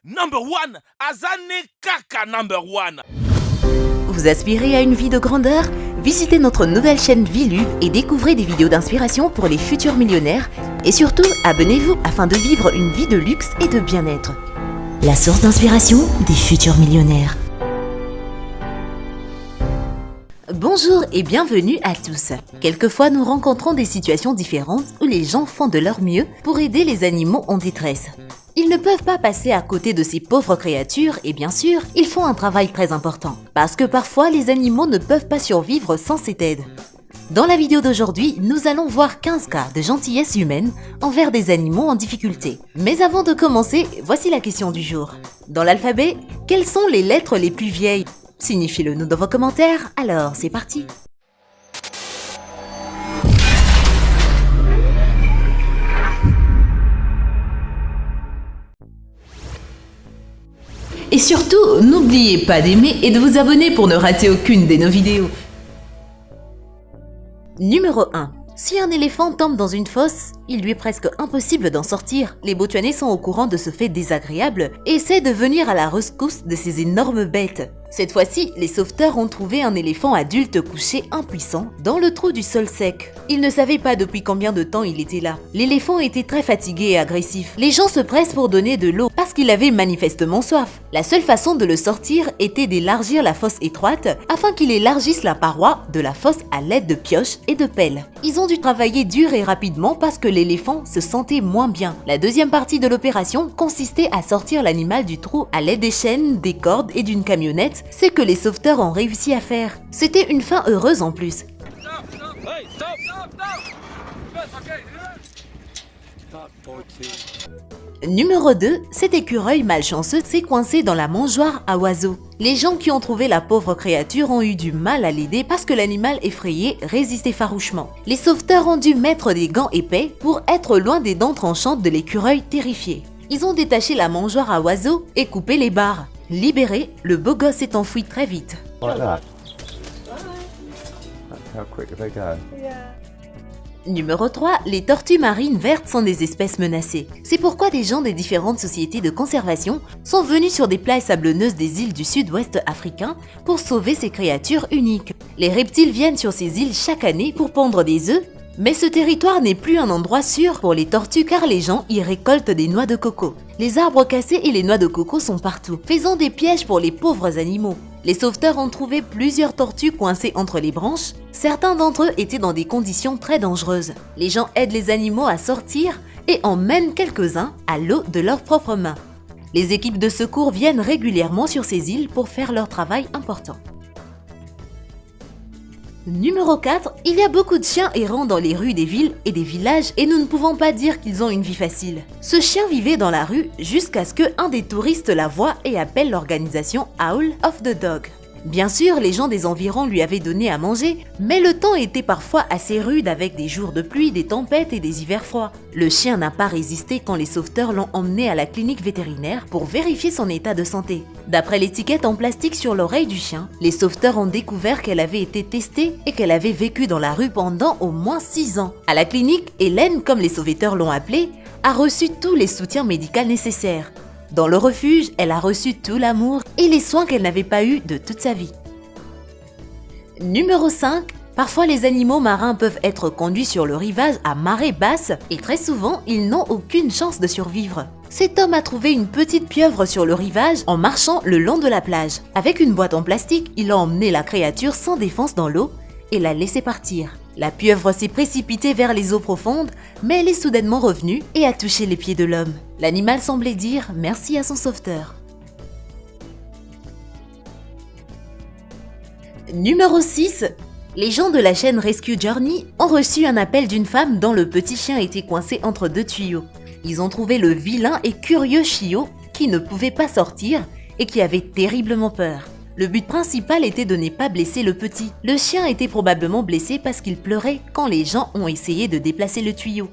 Number one, Azane Kaka number one. Vous aspirez à une vie de grandeur? Visitez notre nouvelle chaîne Vilu et découvrez des vidéos d'inspiration pour les futurs millionnaires. Et surtout, abonnez-vous afin de vivre une vie de luxe et de bien-être. La source d'inspiration des futurs millionnaires. Bonjour et bienvenue à tous. Quelquefois, nous rencontrons des situations différentes où les gens font de leur mieux pour aider les animaux en détresse. Ils ne peuvent pas passer à côté de ces pauvres créatures et bien sûr, ils font un travail très important. Parce que parfois, les animaux ne peuvent pas survivre sans cette aide. Dans la vidéo d'aujourd'hui, nous allons voir 15 cas de gentillesse humaine envers des animaux en difficulté. Mais avant de commencer, voici la question du jour. Dans l'alphabet, quelles sont les lettres les plus vieilles? Signifiez-le nous dans vos commentaires, alors c'est parti! Et surtout, n'oubliez pas d'aimer et de vous abonner pour ne rater aucune de nos vidéos. Numéro 1. Si un éléphant tombe dans une fosse, il lui est presque impossible d'en sortir. Les Botswanais sont au courant de ce fait désagréable et essaient de venir à la rescousse de ces énormes bêtes. Cette fois-ci, les sauveteurs ont trouvé un éléphant adulte couché impuissant dans le trou du sol sec. Ils ne savaient pas depuis combien de temps il était là. L'éléphant était très fatigué et agressif. Les gens se pressent pour donner de l'eau parce qu'il avait manifestement soif. La seule façon de le sortir était d'élargir la fosse étroite afin qu'il élargisse la paroi de la fosse à l'aide de pioches et de pelles. Ils ont dû travailler dur et rapidement parce que l'éléphant se sentait moins bien. La deuxième partie de l'opération consistait à sortir l'animal du trou à l'aide des chaînes, des cordes et d'une camionnette. C'est que les sauveteurs ont réussi à faire. C'était une fin heureuse en plus. Numéro 2, cet écureuil malchanceux s'est coincé dans la mangeoire à oiseaux. Les gens qui ont trouvé la pauvre créature ont eu du mal à l'aider parce que l'animal effrayé résistait farouchement. Les sauveteurs ont dû mettre des gants épais pour être loin des dents tranchantes de l'écureuil terrifié. Ils ont détaché la mangeoire à oiseaux et coupé les barres. Libéré, le beau gosse s'est enfui très vite. Like that. That's how quick they go. Numéro 3, les tortues marines vertes sont des espèces menacées. C'est pourquoi des gens des différentes sociétés de conservation sont venus sur des plages sablonneuses des îles du sud-ouest africain pour sauver ces créatures uniques. Les reptiles viennent sur ces îles chaque année pour pondre des œufs, mais ce territoire n'est plus un endroit sûr pour les tortues car les gens y récoltent des noix de coco. Les arbres cassés et les noix de coco sont partout, faisant des pièges pour les pauvres animaux. Les sauveteurs ont trouvé plusieurs tortues coincées entre les branches. Certains d'entre eux étaient dans des conditions très dangereuses. Les gens aident les animaux à sortir et emmènent quelques-uns à l'eau de leurs propres mains. Les équipes de secours viennent régulièrement sur ces îles pour faire leur travail important. Numéro 4, il y a beaucoup de chiens errants dans les rues des villes et des villages et nous ne pouvons pas dire qu'ils ont une vie facile. Ce chien vivait dans la rue jusqu'à ce qu'un des touristes la voie et appelle l'organisation Howl of the Dog. Bien sûr, les gens des environs lui avaient donné à manger, mais le temps était parfois assez rude avec des jours de pluie, des tempêtes et des hivers froids. Le chien n'a pas résisté quand les sauveteurs l'ont emmené à la clinique vétérinaire pour vérifier son état de santé. D'après l'étiquette en plastique sur l'oreille du chien, les sauveteurs ont découvert qu'elle avait été testée et qu'elle avait vécu dans la rue pendant au moins 6 ans. À la clinique, Hélène, comme les sauveteurs l'ont appelée, a reçu tous les soutiens médicaux nécessaires. Dans le refuge, elle a reçu tout l'amour et les soins qu'elle n'avait pas eus de toute sa vie. Numéro 5. Parfois les animaux marins peuvent être conduits sur le rivage à marée basse et très souvent, ils n'ont aucune chance de survivre. Cet homme a trouvé une petite pieuvre sur le rivage en marchant le long de la plage. Avec une boîte en plastique, il a emmené la créature sans défense dans l'eau et l'a laissé partir. La pieuvre s'est précipitée vers les eaux profondes, mais elle est soudainement revenue et a touché les pieds de l'homme. L'animal semblait dire merci à son sauveteur. Numéro 6. Les gens de la chaîne Rescue Journey ont reçu un appel d'une femme dont le petit chien était coincé entre 2 tuyaux. Ils ont trouvé le vilain et curieux chiot qui ne pouvait pas sortir et qui avait terriblement peur. Le but principal était de ne pas blesser le petit. Le chien était probablement blessé parce qu'il pleurait quand les gens ont essayé de déplacer le tuyau.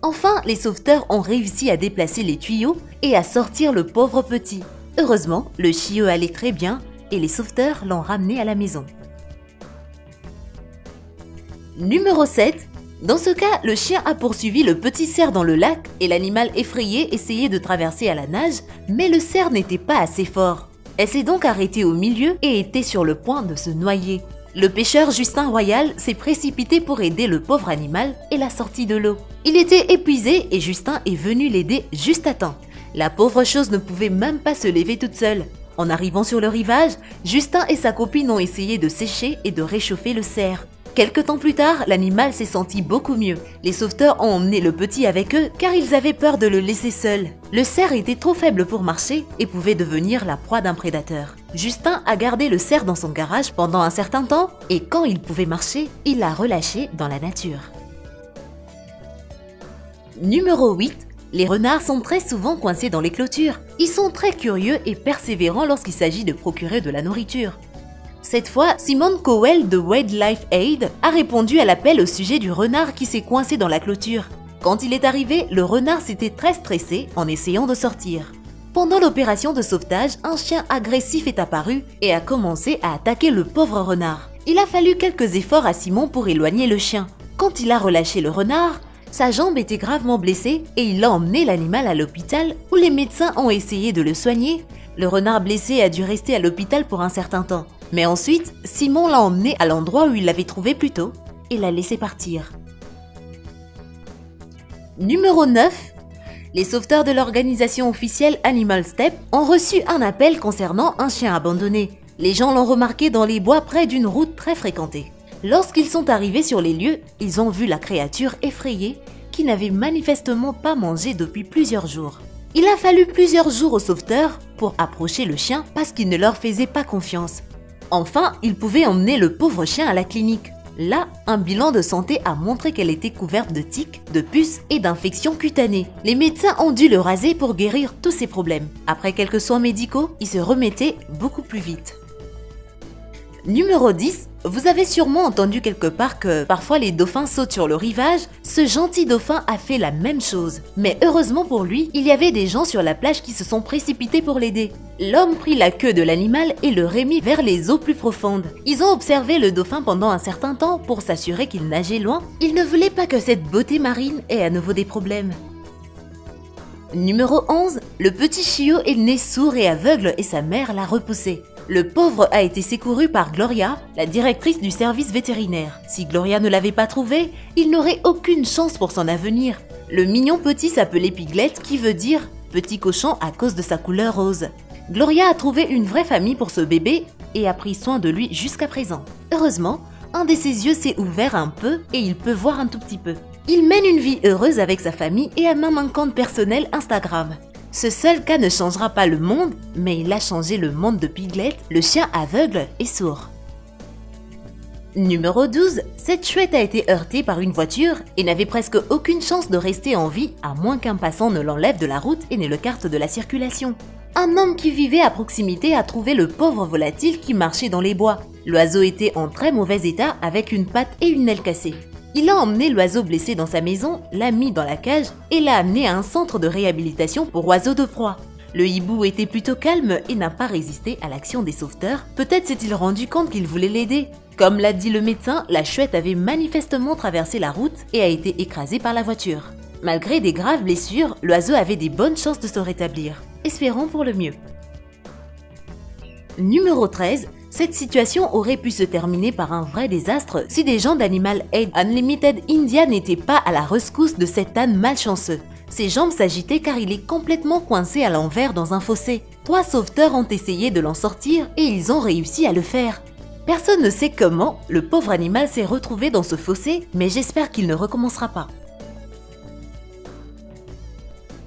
Enfin, les sauveteurs ont réussi à déplacer les tuyaux et à sortir le pauvre petit. Heureusement, le chiot allait très bien et les sauveteurs l'ont ramené à la maison. Numéro 7. Dans ce cas, le chien a poursuivi le petit cerf dans le lac et l'animal effrayé essayait de traverser à la nage, mais le cerf n'était pas assez fort. Elle s'est donc arrêtée au milieu et était sur le point de se noyer. Le pêcheur Justin Royal s'est précipité pour aider le pauvre animal et l'a sorti de l'eau. Il était épuisé et Justin est venu l'aider juste à temps. La pauvre chose ne pouvait même pas se lever toute seule. En arrivant sur le rivage, Justin et sa copine ont essayé de sécher et de réchauffer le cerf. Quelque temps plus tard, l'animal s'est senti beaucoup mieux. Les sauveteurs ont emmené le petit avec eux car ils avaient peur de le laisser seul. Le cerf était trop faible pour marcher et pouvait devenir la proie d'un prédateur. Justin a gardé le cerf dans son garage pendant un certain temps et quand il pouvait marcher, il l'a relâché dans la nature. Numéro 8. Les renards sont très souvent coincés dans les clôtures. Ils sont très curieux et persévérants lorsqu'il s'agit de procurer de la nourriture. Cette fois, Simone Cowell de Wildlife Aid a répondu à l'appel au sujet du renard qui s'est coincé dans la clôture. Quand il est arrivé, le renard s'était très stressé en essayant de sortir. Pendant l'opération de sauvetage, un chien agressif est apparu et a commencé à attaquer le pauvre renard. Il a fallu quelques efforts à Simon pour éloigner le chien. Quand il a relâché le renard, sa jambe était gravement blessée et il a emmené l'animal à l'hôpital où les médecins ont essayé de le soigner. Le renard blessé a dû rester à l'hôpital pour un certain temps. Mais ensuite, Simon l'a emmené à l'endroit où il l'avait trouvé plus tôt et l'a laissé partir. Numéro 9. Les sauveteurs de l'organisation officielle Animal Step ont reçu un appel concernant un chien abandonné. Les gens l'ont remarqué dans les bois près d'une route très fréquentée. Lorsqu'ils sont arrivés sur les lieux, ils ont vu la créature effrayée qui n'avait manifestement pas mangé depuis plusieurs jours. Il a fallu plusieurs jours aux sauveteurs pour approcher le chien parce qu'il ne leur faisait pas confiance. Enfin, ils pouvaient emmener le pauvre chien à la clinique. Là, un bilan de santé a montré qu'elle était couverte de tiques, de puces et d'infections cutanées. Les médecins ont dû le raser pour guérir tous ses problèmes. Après quelques soins médicaux, il se remettait beaucoup plus vite. Numéro 10. Vous avez sûrement entendu quelque part que parfois les dauphins sautent sur le rivage. Ce gentil dauphin a fait la même chose. Mais heureusement pour lui, il y avait des gens sur la plage qui se sont précipités pour l'aider. L'homme prit la queue de l'animal et le remit vers les eaux plus profondes. Ils ont observé le dauphin pendant un certain temps pour s'assurer qu'il nageait loin. Ils ne voulaient pas que cette beauté marine ait à nouveau des problèmes. Numéro 11. Le petit chiot est né sourd et aveugle et sa mère l'a repoussé. Le pauvre a été secouru par Gloria, la directrice du service vétérinaire. Si Gloria ne l'avait pas trouvé, il n'aurait aucune chance pour son avenir. Le mignon petit s'appelait Piglet, qui veut dire « petit cochon » à cause de sa couleur rose. Gloria a trouvé une vraie famille pour ce bébé et a pris soin de lui jusqu'à présent. Heureusement, un de ses yeux s'est ouvert un peu et il peut voir un tout petit peu. Il mène une vie heureuse avec sa famille et a même un compte personnel Instagram. Ce seul cas ne changera pas le monde, mais il a changé le monde de Piglet, le chien aveugle et sourd. Numéro 12. Cette chouette a été heurtée par une voiture et n'avait presque aucune chance de rester en vie à moins qu'un passant ne l'enlève de la route et ne le carte de la circulation. Un homme qui vivait à proximité a trouvé le pauvre volatile qui marchait dans les bois. L'oiseau était en très mauvais état avec une patte et une aile cassée. Il a emmené l'oiseau blessé dans sa maison, l'a mis dans la cage et l'a amené à un centre de réhabilitation pour oiseaux de proie. Le hibou était plutôt calme et n'a pas résisté à l'action des sauveteurs. Peut-être s'est-il rendu compte qu'ils voulaient l'aider. Comme l'a dit le médecin, la chouette avait manifestement traversé la route et a été écrasée par la voiture. Malgré des graves blessures, l'oiseau avait des bonnes chances de se rétablir. Espérons pour le mieux. Numéro 13. Cette situation aurait pu se terminer par un vrai désastre si des gens d'Animal Aid Unlimited India n'étaient pas à la rescousse de cet âne malchanceux. Ses jambes s'agitaient car il est complètement coincé à l'envers dans un fossé. 3 sauveteurs ont essayé de l'en sortir et ils ont réussi à le faire. Personne ne sait comment le pauvre animal s'est retrouvé dans ce fossé, mais j'espère qu'il ne recommencera pas.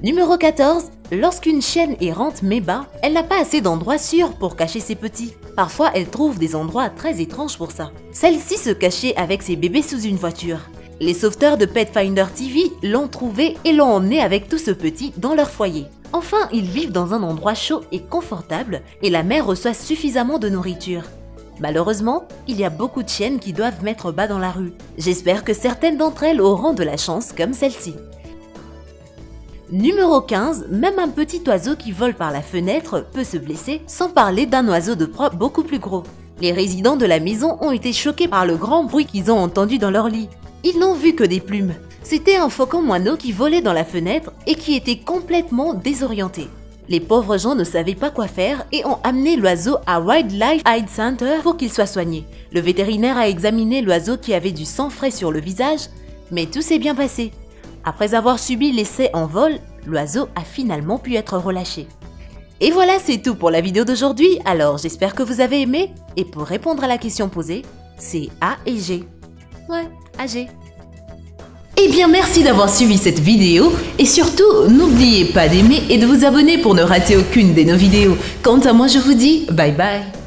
Numéro 14. Lorsqu'une chienne errante met bas, elle n'a pas assez d'endroits sûrs pour cacher ses petits. Parfois, elle trouve des endroits très étranges pour ça. Celle-ci se cachait avec ses bébés sous une voiture. Les sauveteurs de Petfinder TV l'ont trouvé et l'ont emmené avec tout ce petit dans leur foyer. Enfin, ils vivent dans un endroit chaud et confortable et la mère reçoit suffisamment de nourriture. Malheureusement, il y a beaucoup de chiennes qui doivent mettre bas dans la rue. J'espère que certaines d'entre elles auront de la chance comme celle-ci. Numéro 15, même un petit oiseau qui vole par la fenêtre peut se blesser, sans parler d'un oiseau de proie beaucoup plus gros. Les résidents de la maison ont été choqués par le grand bruit qu'ils ont entendu dans leur lit. ils n'ont vu que des plumes. C'était un faucon moineau qui volait dans la fenêtre et qui était complètement désorienté. Les pauvres gens ne savaient pas quoi faire et ont amené l'oiseau à Wildlife Aid Center pour qu'il soit soigné. Le vétérinaire a examiné l'oiseau qui avait du sang frais sur le visage, mais tout s'est bien passé. Après avoir subi l'essai en vol, l'oiseau a finalement pu être relâché. Et voilà, c'est tout pour la vidéo d'aujourd'hui, alors j'espère que vous avez aimé. Et pour répondre à la question posée, c'est A et G. Ouais, AG. Eh bien, merci d'avoir suivi cette vidéo et surtout, n'oubliez pas d'aimer et de vous abonner pour ne rater aucune de nos vidéos. Quant à moi, je vous dis bye bye.